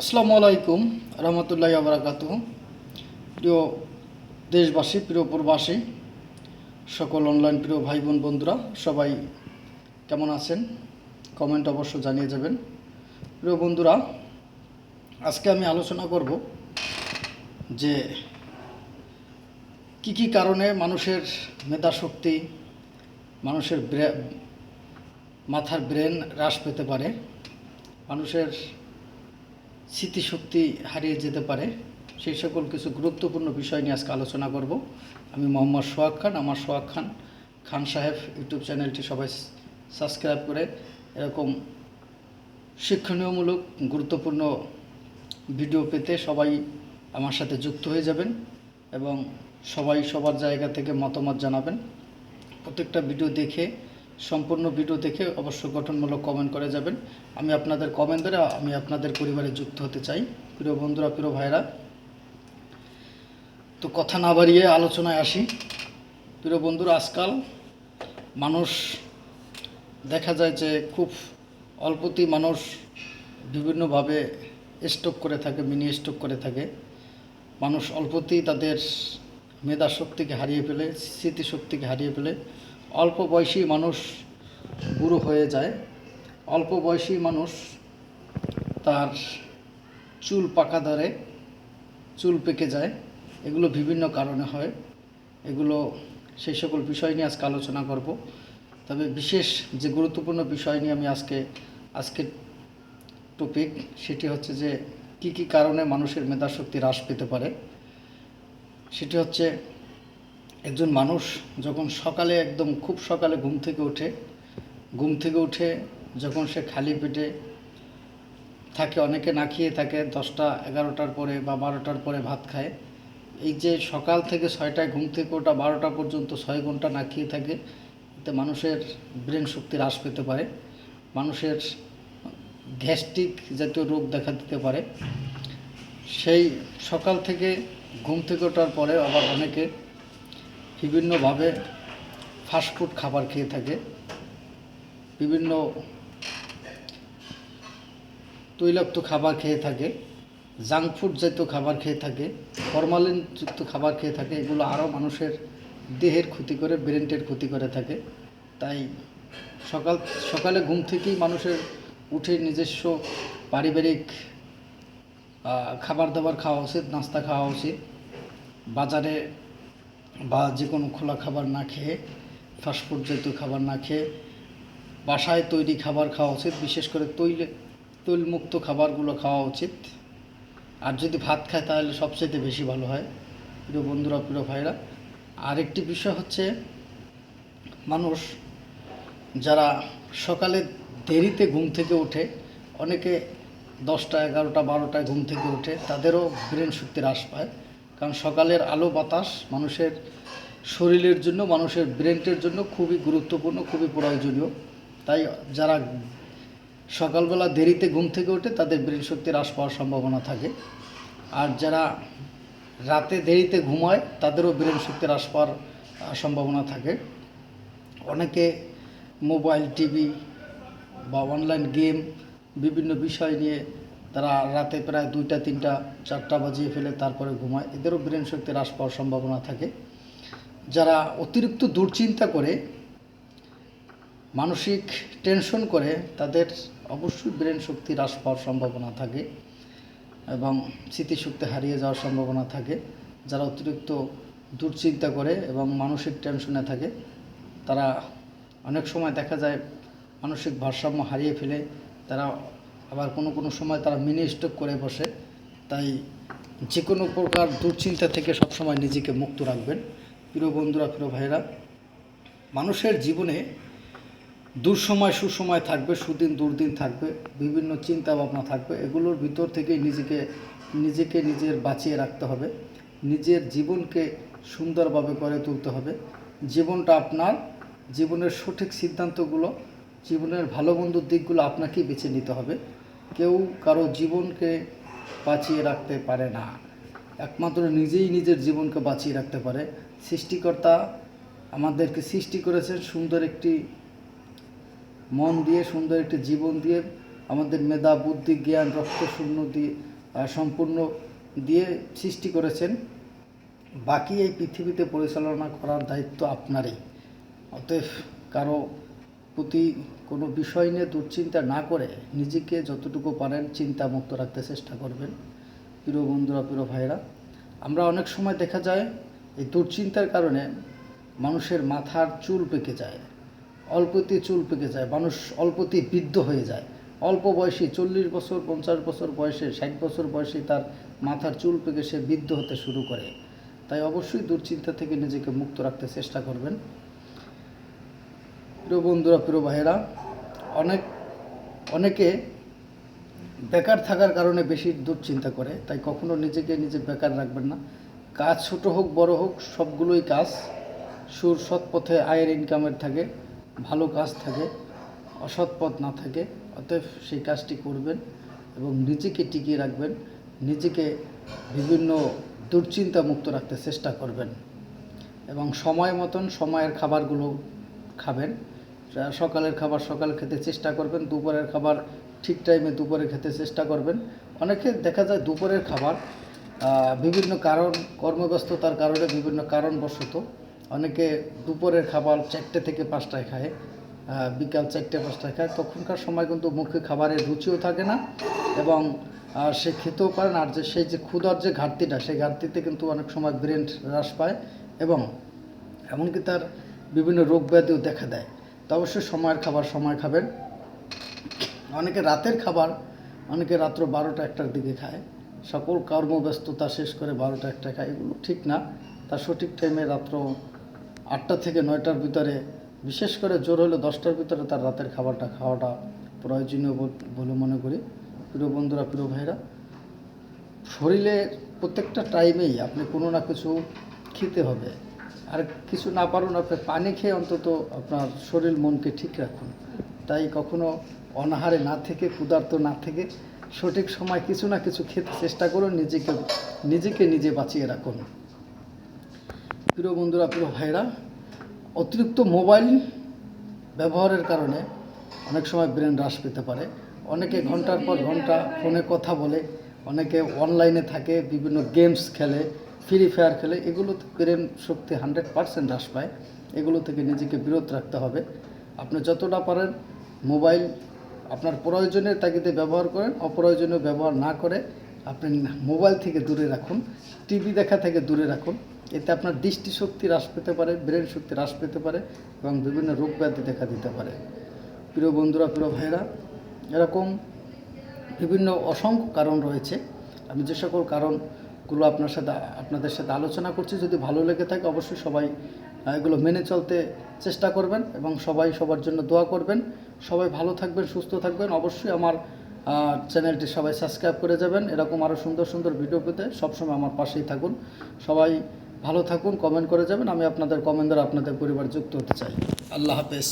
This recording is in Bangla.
আসসালামু আলাইকুম রহমতুল্লাহি ওয়া বারাকাতুহু। প্রিয় দেশবাসী, প্রিয় প্রবাসী, সকল অনলাইন প্রিয় ভাই বোন বন্ধুরা সবাই কেমন আছেন? কমেন্ট অবশ্য জানিয়ে যাবেন। প্রিয় বন্ধুরা, আজকে আমি আলোচনা করব যে কি কারণে মানুষের মেধাশক্তি, মানুষের মাথার ব্রেন হ্রাস পেতে পারে, মানুষের স্মৃতিশক্তি হারিয়ে যেতে পারে, সেই সকল কিছু গুরুত্বপূর্ণ বিষয় নিয়ে আজকে আলোচনা করব। আমি মোহাম্মদ সোহাগ খান। আমার সোহাগ খান সাহেব ইউটিউব চ্যানেলটি সবাই সাবস্ক্রাইব করে এরকম শিক্ষণীয়মূলক গুরুত্বপূর্ণ ভিডিও পেতে সবাই আমার সাথে যুক্ত হয়ে যাবেন এবং সবাই সবার জায়গা থেকে মতামত জানাবেন। প্রত্যেকটা ভিডিও দেখে, সম্পূর্ণ ভিডিও দেখে অবশ্য গঠনমূলক কমেন্ট করে যাবেন। আমি আপনাদের কমেন্ট দ্বারা আমি আপনাদের পরিবারে যুক্ত হতে চাই। প্রিয় বন্ধুরা, প্রিয় ভাইরা, তো কথা না বাড়িয়ে আলোচনায় আসি। প্রিয় বন্ধুরা, আজকাল মানুষ দেখা যায় যে খুব অল্পতেই মানুষ বিভিন্নভাবে স্ট্রোক করে থাকে, মিনি স্ট্রোক করে থাকে। মানুষ অল্পতেই তাদের মেধাশক্তিকে হারিয়ে ফেলে, স্মৃতিশক্তিকে হারিয়ে ফেলে। অল্প বয়সী মানুষ বুড়ো হয়ে যায়, অল্প বয়সী মানুষ তার চুল পাকা ধরে, চুল পেকে যায়। এগুলো বিভিন্ন কারণে হয়। এগুলো সেই সকল বিষয় নিয়ে আজকে আলোচনা করব। তবে বিশেষ যে গুরুত্বপূর্ণ বিষয় নিয়ে আমি আজকের টপিক, সেটি হচ্ছে যে কি কারণে মানুষের মেধাশক্তি হ্রাস পেতে পারে। সেটি হচ্ছে, একজন মানুষ যখন সকালে একদম খুব সকালে ঘুম থেকে উঠে যখন সে খালি পেটে থাকে, অনেকে না খেয়ে থাকে, 10টা 11টার পরে বা 12টার পরে ভাত খায়। এই যে সকাল থেকে 6টায় ঘুম থেকে ওঠা 12টা পর্যন্ত 6 ঘন্টা না খেয়ে থাকে, এতে মানুষের ব্রেন শক্তি হ্রাস পেতে পারে, মানুষের গ্যাস্ট্রিক জাতীয় রোগ দেখা দিতে পারে। সেই সকাল থেকে ঘুম থেকে ওঠার পরে আবার অনেকে বিভিন্নভাবে ফাস্টফুড খাবার খেয়ে থাকে, বিভিন্ন তৈলাক্ত খাবার খেয়ে থাকে, জাঙ্ক ফুড জাতীয় খাবার খেয়ে থাকে, ফরমালিনযুক্ত খাবার খেয়ে থাকে। এগুলো আরও মানুষের দেহের ক্ষতি করে, ব্রেনের ক্ষতি করে থাকে। তাই সকালে ঘুম থেকেই মানুষের উঠে নিজস্ব পারিবারিক খাবার দাবার খাওয়া উচিত, নাস্তা খাওয়া উচিত। বাজারে বা যে কোনো খোলা খাবার না খেয়ে, ফাস্টফুড জাতীয় খাবার না খেয়ে বাসায় তৈরি খাবার খাওয়া উচিত। বিশেষ করে তৈলমুক্ত খাবারগুলো খাওয়া উচিত। আর যদি ভাত খায় তাহলে সবচেয়ে বেশি ভালো হয়। প্রিয় বন্ধুরা, প্রিয় ভাইরা, আরেকটি বিষয় হচ্ছে, মানুষ যারা সকালে দেরিতে ঘুম থেকে ওঠে, অনেকে 10টা 11টা 12টায় ঘুম থেকে ওঠে, তাদেরও ব্রেন শক্তি হ্রাস পায়। কারণ সকালের আলো বাতাস মানুষের শরীরের জন্য, মানুষের ব্রেনের জন্য খুবই গুরুত্বপূর্ণ, খুবই প্রয়োজনীয়। তাই যারা সকালবেলা দেরিতে ঘুম থেকে ওঠে তাদের ব্রেন শক্তি হ্রাস পাওয়ার সম্ভাবনা থাকে। আর যারা রাতে দেরিতে ঘুমায় তাদেরও ব্রেন শক্তি হ্রাস পাওয়ার সম্ভাবনা থাকে। অনেকে মোবাইল, টিভি বা অনলাইন গেম, বিভিন্ন বিষয় নিয়ে তারা রাতে প্রায় 2টা 3টা 4টা বাজিয়ে ফেলে, তারপরে ঘুমায়। এদেরও ব্রেন শক্তি হ্রাস পাওয়ার সম্ভাবনা থাকে। যারা অতিরিক্ত দুশ্চিন্তা করে, মানসিক টেনশন করে, তাদের অবশ্যই ব্রেন শক্তি হ্রাস পাওয়ার সম্ভাবনা থাকে এবং স্মৃতিশক্তি হারিয়ে যাওয়ার সম্ভাবনা থাকে। যারা অতিরিক্ত দুশ্চিন্তা করে এবং মানসিক টেনশনে থাকে, তারা অনেক সময় দেখা যায় মানসিক ভারসাম্য হারিয়ে ফেলে। তারা আবার কোনো সময় তারা মিনি স্ট্রোক করে বসে। তাই যে কোনো প্রকার দুশ্চিন্তা থেকে সবসময় নিজেকে মুক্ত রাখবেন। প্রিয় বন্ধুরা, প্রিয় ভাইরা, মানুষের জীবনে দুঃসময় সুসময় থাকবে, সুদিন দুর্দিন থাকবে, বিভিন্ন চিন্তা ভাবনা থাকবে। এগুলোর ভিতর থেকে নিজের বাঁচিয়ে রাখতে হবে। নিজের জীবনকে সুন্দরভাবে গড়ে তুলতে হবে। জীবনটা আপনার, জীবনের সঠিক সিদ্ধান্তগুলো, জীবনের ভালো মন্দ দিকগুলো আপনাকেই বেছে নিতে হবে। কেউ কারো জীবনকে বাঁচিয়ে রাখতে পারে না, একমাত্র নিজেই নিজের জীবনকে বাঁচিয়ে রাখতে পারে। সৃষ্টিকর্তা আমাদেরকে সৃষ্টি করেছেন সুন্দর একটি মন দিয়ে, সুন্দর একটি জীবন দিয়ে, আমাদের মেধা বুদ্ধি জ্ঞান রক্ত শূন্য দিয়ে সম্পূর্ণ দিয়ে সৃষ্টি করেছেন। বাকি এই পৃথিবীতে পরিচালনা করার দায়িত্ব আপনারই। অতএব কারো প্রতি কোনো বিষয় নিয়ে দুশ্চিন্তা না করে নিজেকে যতটুকু পারেন চিন্তামুক্ত রাখতে চেষ্টা করবেন। প্রিয় বন্ধুরা, প্রিয় ভাইরা, আমরা অনেক সময় দেখা যায় এই দুশ্চিন্তার কারণে মানুষের মাথার চুল পেকে যায়, অল্পতেই চুল পেকে যায়, মানুষ অল্পতেই বৃদ্ধ হয়ে যায়। অল্প বয়সী 40 বছর 50 বছর বয়সে 60 বছর বয়সে তার মাথার চুল পেকে সে বৃদ্ধ হতে শুরু করে। তাই অবশ্যই দুশ্চিন্তা থেকে নিজেকে মুক্ত রাখতে চেষ্টা করবেন। প্রিয় বন্ধুরা, প্রিয় ভাইয়েরা, অনেকে বেকার থাকার কারণে বেশি দুশ্চিন্তা করে। তাই কখনো নিজেকে নিজে বেকার রাখবেন না। কাজ ছোট হোক বড় হোক সবগুলোই কাজ সৎ পথে আয়ের ইনকামের থাকে, ভালো কাজ থাকে, অসৎ পথ না থাকে। অতএব সেই কাজটি করবেন এবং নিজেকে টিকিয়ে রাখবেন, নিজেকে বিভিন্ন দুশ্চিন্তা মুক্ত রাখতে চেষ্টা করবেন এবং সময় মতন সময়ের খাবারগুলো খাবেন। সকালের খাবার সকালে খেতে চেষ্টা করবেন, দুপুরের খাবার ঠিক টাইমে দুপুরে খেতে চেষ্টা করবেন। অনেকে দেখা যায় দুপুরের খাবার বিভিন্ন কারণ, কর্মব্যস্ততার কারণে বিভিন্ন কারণবশত অনেকে দুপুরের খাবার 4টে থেকে 5টায় খায়, বিকাল 4টে 5টায় খায়। তখনকার সময় কিন্তু মুখে খাবারের রুচিও থাকে না এবং সে খেতেও পারে না। আর সেই যে ক্ষুধার যে ঘাটতিটা, সেই ঘাটতিতে কিন্তু অনেক সময় ব্রেন হ্রাস পায় এবং এমনকি তার বিভিন্ন রোগ ব্যাধিও দেখা দেয়। তো অবশ্যই সময়ের খাবার সময় খাবেন। অনেকে রাতের খাবার রাত্র 12টা 1টার দিকে খায়, সকল কর্মব্যস্ততা শেষ করে 12টা 1টা খায়। এগুলো ঠিক না। তার সঠিক টাইমে রাত্র 8টা থেকে 9টার ভিতরে, বিশেষ করে জোর হলে 10টার ভিতরে তার রাতের খাবারটা খাওয়াটা প্রয়োজনীয় বলে মনে করি। প্রিয় বন্ধুরা, প্রিয় ভাইরা, শরীরে প্রত্যেকটা টাইমেই আপনি কোনো না কিছু খেতে হবে। আর কিছু না পারুন, আপনি পানি খেয়ে অন্তত আপনার শরীর মনকে ঠিক রাখুন। তাই কখনো অনাহারে না থেকে, ক্ষুধার্ত না থেকে সঠিক সময় কিছু না কিছু খেতে চেষ্টা করুন, নিজেকে নিজে বাঁচিয়ে রাখুন। প্রিয় বন্ধুরা, প্রিয় ভাইরা, অতিরিক্ত মোবাইল ব্যবহারের কারণে অনেক সময় ব্রেন হ্রাস পেতে পারে। অনেকে ঘন্টার পর ঘন্টা ফোনে কথা বলে, অনেকে অনলাইনে থাকে, বিভিন্ন গেমস খেলে, ফ্রি ফায়ার খেলে। এগুলোতে ব্রেন শক্তি 100% হ্রাস পায়। এগুলো থেকে নিজেকে বিরত রাখতে হবে। আপনি যতটা পারেন মোবাইল আপনার প্রয়োজনের তাগিদে ব্যবহার করেন, অপ্রয়োজনীয় ব্যবহার না করে আপনি মোবাইল থেকে দূরে রাখুন, টিভি দেখা থেকে দূরে রাখুন। এতে আপনার দৃষ্টিশক্তি হ্রাস পেতে পারে, ব্রেন শক্তি হ্রাস পেতে পারে এবং বিভিন্ন রোগ ব্যাধি দেখা দিতে পারে। প্রিয় বন্ধুরা, প্রিয় ভাইরা, এরকম বিভিন্ন অসংখ্য কারণ রয়েছে। আমি যে সকল কারণগুলো আপনাদের সাথে আলোচনা করছি, যদি ভালো লেগে থাকে অবশ্যই সবাই এগুলো মেনে চলতে চেষ্টা করবেন এবং সবাই সবার জন্য দোয়া করবেন। সবাই ভালো থাকবেন, সুস্থ থাকবেন। অবশ্যই আমার চ্যানেলটি সবাই সাবস্ক্রাইব করে যাবেন। এরকম আরও সুন্দর সুন্দর ভিডিও পেতে সবসময় আমার পাশেই থাকুন। সবাই ভালো থাকুন, কমেন্ট করে যাবেন। আমি আপনাদের কমেন্ট দ্বারা আপনাদের পরিবার যুক্ত হতে চাই। আল্লাহ হাফেজ।